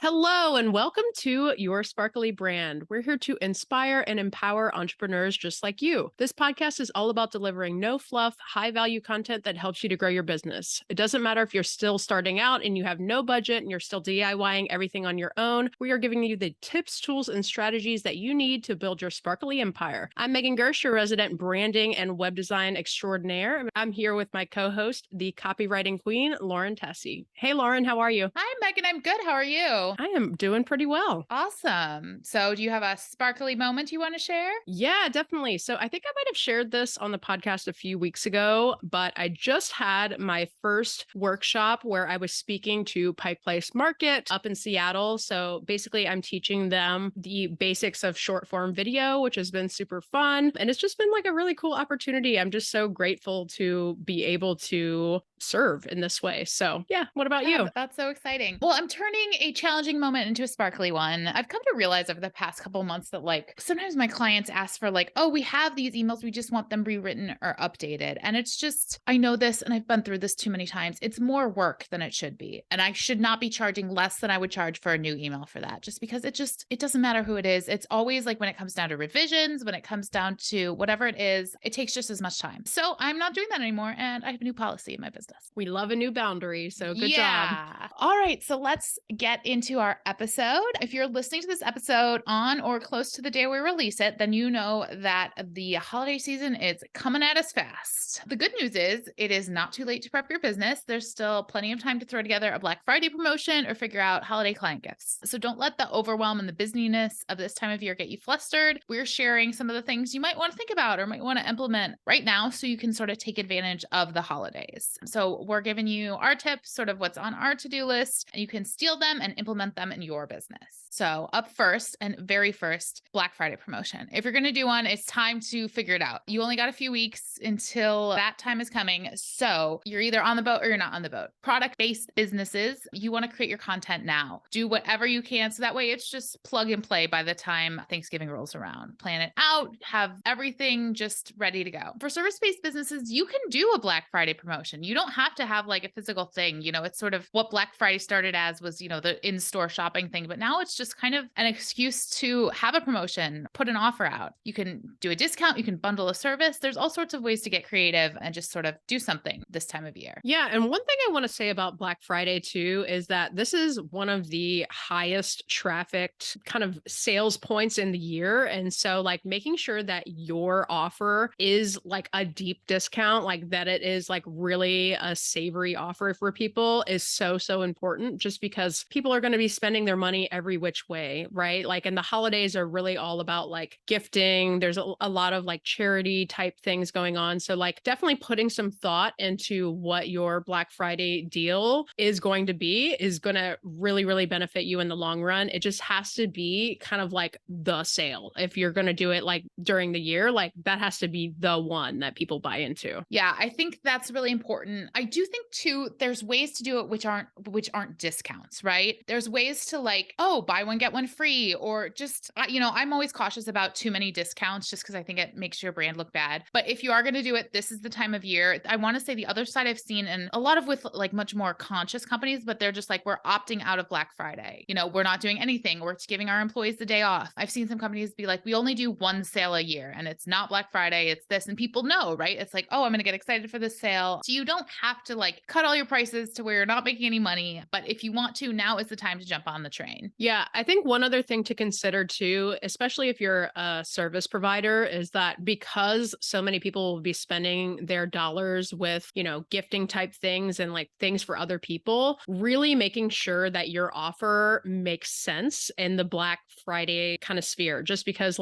Hello, and welcome to Your Sparkly Brand. We're here to inspire and empower entrepreneurs just like you. This podcast is all about delivering no fluff, high value content that helps you to grow your business. It doesn't matter if you're still starting out and you have no budget and you're still DIYing everything on your own. We are giving you the tips, tools, and strategies that you need to build your sparkly empire. I'm Megan Gersh, your resident branding and web design extraordinaire. I'm here with my co-host, the copywriting queen, Lauren Tessie. Hey, Lauren, how are you? Hi, Megan. I'm good. How are you? I am doing pretty well. Awesome. So, do you have a sparkly moment you want to share? Yeah, definitely. So I think I might have shared this on the podcast a few weeks ago, but I just had my first workshop where I was speaking to Pike Place Market up in Seattle. So basically, I'm teaching them the basics of short form video, which has been super fun. And it's just been like a really cool opportunity. I'm just so grateful to be able to serve in this way. So yeah, what about Yeah, you? that's so exciting. Well, I'm turning a challenging moment into a sparkly one. I've come to realize over the past couple months that sometimes my clients ask for oh, we have these emails, we just want them rewritten or updated. And it's just, I know this and I've been through this too many times. It's more work than it should be. And I should not be charging less than I would charge for a new email for that, just because it doesn't matter who it is. It's always when it comes down to revisions, when it comes down to whatever it is, it takes just as much time. So I'm not doing that anymore. And I have a new policy in my business. We love a new boundary. So good job. Yeah. All right. So let's get into our episode. If you're listening to this episode on or close to the day we release it, then you know that the holiday season is coming at us fast. The good news is it is not too late to prep your business. There's still plenty of time to throw together a Black Friday promotion or figure out holiday client gifts. So don't let the overwhelm and the busyness of this time of year get you flustered. We're sharing some of the things you might want to think about or might want to implement right now so you can sort of take advantage of the holidays. So we're giving you our tips, sort of what's on our to-do list, and you can steal them and implement them in your business. So up first and very first, Black Friday promotion. If you're going to do one, it's time to figure it out. You only got a few weeks until that time is coming. So you're either on the boat or you're not on the boat. Product-based businesses, you want to create your content now. Do whatever you can. So that way it's just plug and play by the time Thanksgiving rolls around. Plan it out, have everything just ready to go. For service-based businesses, you can do a Black Friday promotion. You don't have to have a physical thing. It's sort of what Black Friday started as was, the in-store shopping thing. But now it's just kind of an excuse to have a promotion, put an offer out. You can do a discount, you can bundle a service. There's all sorts of ways to get creative and just sort of do something this time of year. Yeah. And one thing I want to say about Black Friday too is that this is one of the highest trafficked kind of sales points in the year. And so making sure that your offer is a deep discount, that it is really a savory offer for people is so, so important just because people are going to be spending their money every which way, right? And the holidays are really all about gifting. There's a lot of charity type things going on. So definitely putting some thought into what your Black Friday deal is going to be is going to really, really benefit you in the long run. It just has to be kind of the sale. If you're going to do it during the year, that has to be the one that people buy into. Yeah, I think that's really important. I do think too, there's ways to do it which aren't discounts, right? There's ways to oh, buy one, get one free, or just, I'm always cautious about too many discounts just because I think it makes your brand look bad. But if you are going to do it, this is the time of year. I want to say the other side I've seen, and a lot of with much more conscious companies, but they're just we're opting out of Black Friday. We're not doing anything. We're giving our employees the day off. I've seen some companies be we only do one sale a year and it's not Black Friday, it's this. And people know, right? It's oh, I'm going to get excited for this sale. So you don't have to cut all your prices to where you're not making any money. But if you want to, now is the time to jump on the train. Yeah, I think one other thing to consider too, especially if you're a service provider, is that because so many people will be spending their dollars with, gifting type things and things for other people, really making sure that your offer makes sense in the Black Friday kind of sphere. Just because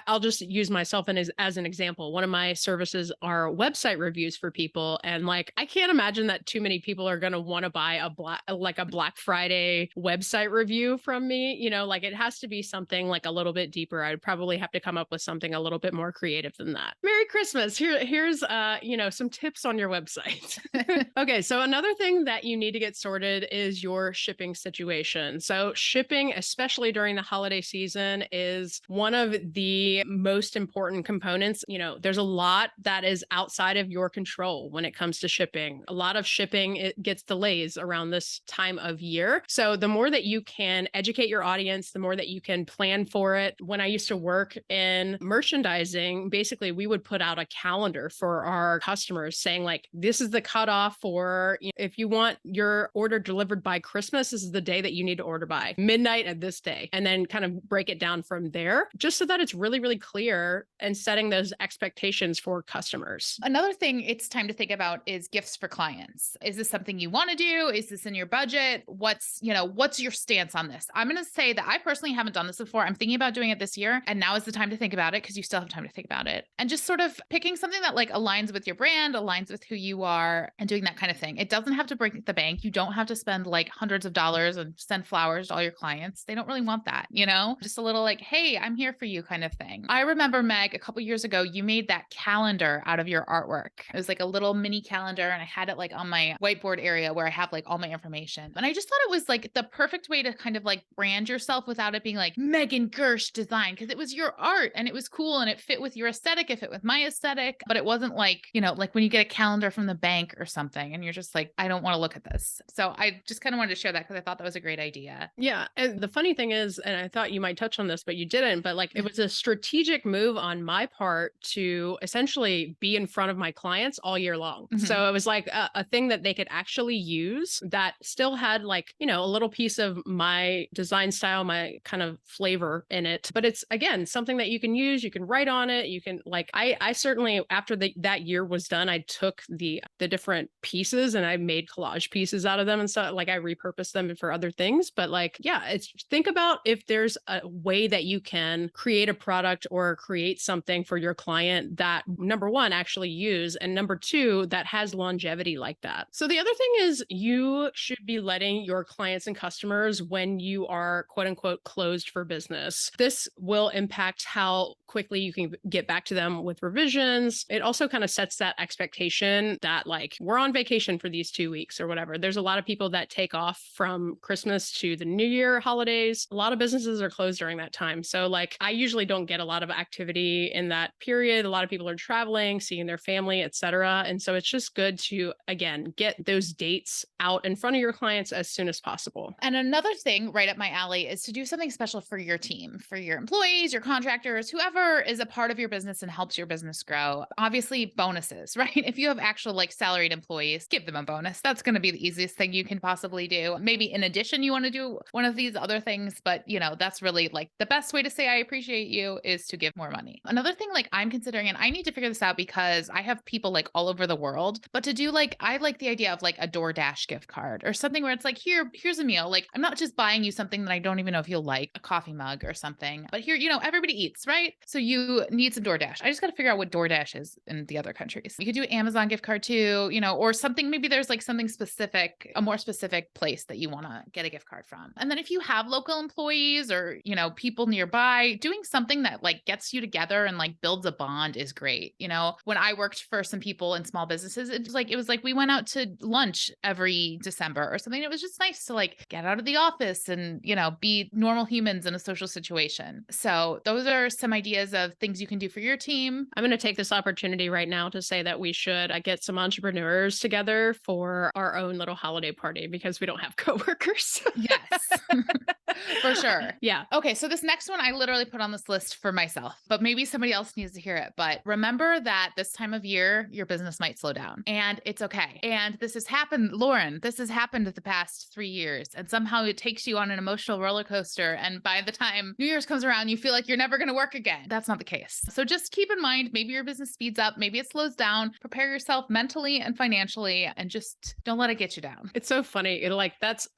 I'll just use myself as an example. One of my services are website reviews for people. And I can't imagine that too many people are going to want to buy a Black Friday website review from me. It has to be something a little bit deeper. I'd probably have to come up with something a little bit more creative than that. Merry Christmas. Here's some tips on your website. Okay. So another thing that you need to get sorted is your shipping situation. So shipping, especially during the holiday season, is one of the most important components. There's a lot that is outside of your control when it comes to shipping. A lot of shipping, it gets delays around this time of year. So the more that you can educate your audience, the more that you can plan for it. When I used to work in merchandising, basically we would put out a calendar for our customers saying like, this is the cutoff for, if you want your order delivered by Christmas, this is the day that you need to order by midnight at this day, and then kind of break it down from there, just so that it's really, really clear and setting those expectations for customers. Another thing it's time to think about is gifts for clients. Is this something you want to do? Is this in your budget? What's your stance on this? I'm going to say that I personally haven't done this before. I'm thinking about doing it this year, and now is the time to think about it because you still have time to think about it. And just sort of picking something that like aligns with your brand, aligns with who you are, and doing that kind of thing. It doesn't have to break the bank. You don't have to spend like hundreds of dollars and send flowers to all your clients. They don't really want that, just a little like, hey, I'm here for you kind of thing. I remember, Meg, a couple years ago, you made that calendar out of your artwork. It was like a little mini calendar, and I had it like on my whiteboard area where I have like all my information. And I just thought it was like the perfect way to kind of like brand yourself without it being like Megan Gersh design, because it was your art and it was cool and it fit with your aesthetic, it fit with my aesthetic, but it wasn't like, like when you get a calendar from the bank or something and you're just like, I don't want to look at this. So I just kind of wanted to share that because I thought that was a great idea. Yeah. And the funny thing is, and I thought you might touch on this, but you didn't, but like it was a strategic move on my part to essentially be in front of my clients all year long. Mhm. So it was like a thing that they could actually use that still had like, a little piece of my design style, my kind of flavor in it. But it's, again, something that you can use, you can write on it. You can like, I certainly, after that year was done, I took the different pieces and I made collage pieces out of them and stuff. Like I repurposed them for other things. But like, yeah, it's think about if there's a way that you can create a product or create something for your client that, number one, actually use, and number two, that has longevity like that. So the other thing is you should be letting your clients and customers, when you are quote unquote closed for business, this will impact how quickly you can get back to them with revisions. It also kind of sets that expectation that like we're on vacation for these 2 weeks or whatever. There's a lot of people that take off from Christmas to the New Year holidays. A lot of businesses are closed during that time. So like I usually don't get a lot of activity in that period. A lot of people are traveling, seeing their family, etc. And so it's just good to, again, get those dates out in front of your clients as soon as possible. And another thing right up my alley is to do something special for your team, for your employees, your contractors, whoever is a part of your business and helps your business grow. Obviously, bonuses, right? If you have actual like salaried employees, give them a bonus. That's going to be the easiest thing you can possibly do. Maybe in addition, you want to do one of these other things, but that's really like the best way to say I appreciate you is to give more money. Another thing like I'm considering, and I need to figure this out because I have people like all over the world, but to do like, I like the idea of like a DoorDash gift card or something where it's like, here's a meal. Like I'm not just buying you something that I don't even know if you'll like, a coffee mug or something, but here, everybody eats, right? So you need some DoorDash. I just got to figure out what DoorDash is in the other countries. You could do Amazon gift card too, or something, maybe there's like something specific, a more specific place that you want to get a gift card from. And then if you have local employees or, people nearby, doing something that like gets you together and like builds a bond is great. When I worked for some people in small businesses, it was like we went out to lunch every December or something. It was just nice to like get out of the office and, be normal humans in a social situation. So those are some ideas of things you can do for your team. I'm going to take this opportunity right now to say that we should get some entrepreneurs together for our own little holiday party because we don't have coworkers. Yes, for sure. Yeah. Okay. So this next one I literally put on this list for myself, but maybe somebody else needs to hear it. But remember that this time of year, your business might slow down and it's okay. And this has happened, Lauren, this has happened the past 3 years. And somehow it takes you on an emotional roller coaster. And by the time New Year's comes around, you feel like you're never going to work again. That's not the case. So just keep in mind, maybe your business speeds up, maybe it slows down, prepare yourself mentally and financially, and just don't let it get you down. It's so funny.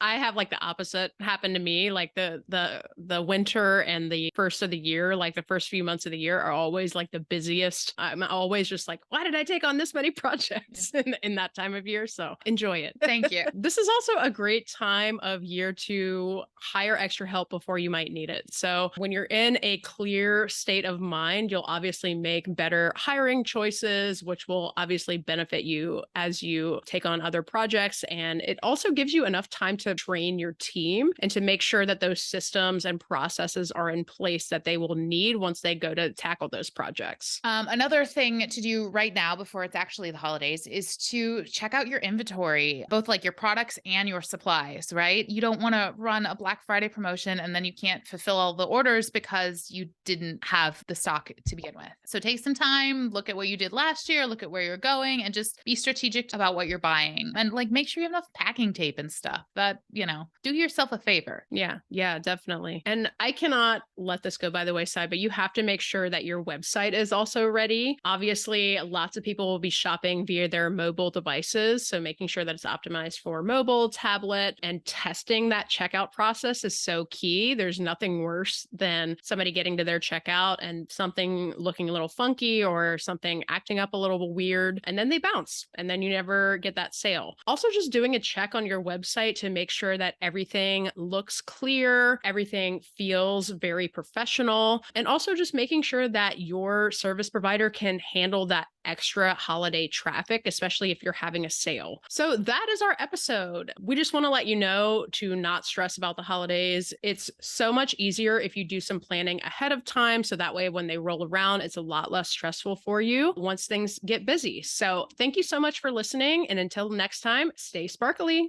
I have like the opposite happen to me. Like the winter and the first of the year, like the first few months of the year are always like the busiest. I'm always just like, why did I take on this many projects in that time of year? So enjoy it. Thank you. This is also a great time of year to hire extra help before you might need it. So when you're in a clear state of mind, you'll obviously make better hiring choices, which will obviously benefit you as you take on other projects. And it also gives you enough time to train your team and to make sure that those systems and processes are in place that they will need once they go to tackle those projects. Another thing to do right now before it's actually the holidays is to check out your inventory, both like your products and your supplies, right? You don't want to run a Black Friday promotion and then you can't fulfill all the orders because you didn't have the stock to begin with. So take some time, look at what you did last year, look at where you're going, and just be strategic about what you're buying. And like make sure you have enough packing tape and stuff that, do yourself a favor. Yeah, definitely. And I cannot let this go by the wayside, but you have to make sure that your website is also ready. Obviously, lots of people will be shopping via their mobile devices. So making sure that it's optimized for mobile, tablet, and testing that checkout process is so key. There's nothing worse than somebody getting to their checkout and something looking a little funky or something acting up a little weird, and then they bounce and then you never get that sale. Also, just doing a check on your website to make sure that everything looks clear, everything feels very professional, and also just making sure that your service provider can handle that extra holiday traffic, especially if you're having a sale. So that is our episode. We just want to let you know to not stress about the holidays. It's so much easier if you do some planning ahead of time. So that way, when they roll around, it's a lot less stressful for you once things get busy. So thank you so much for listening. And until next time, stay sparkly.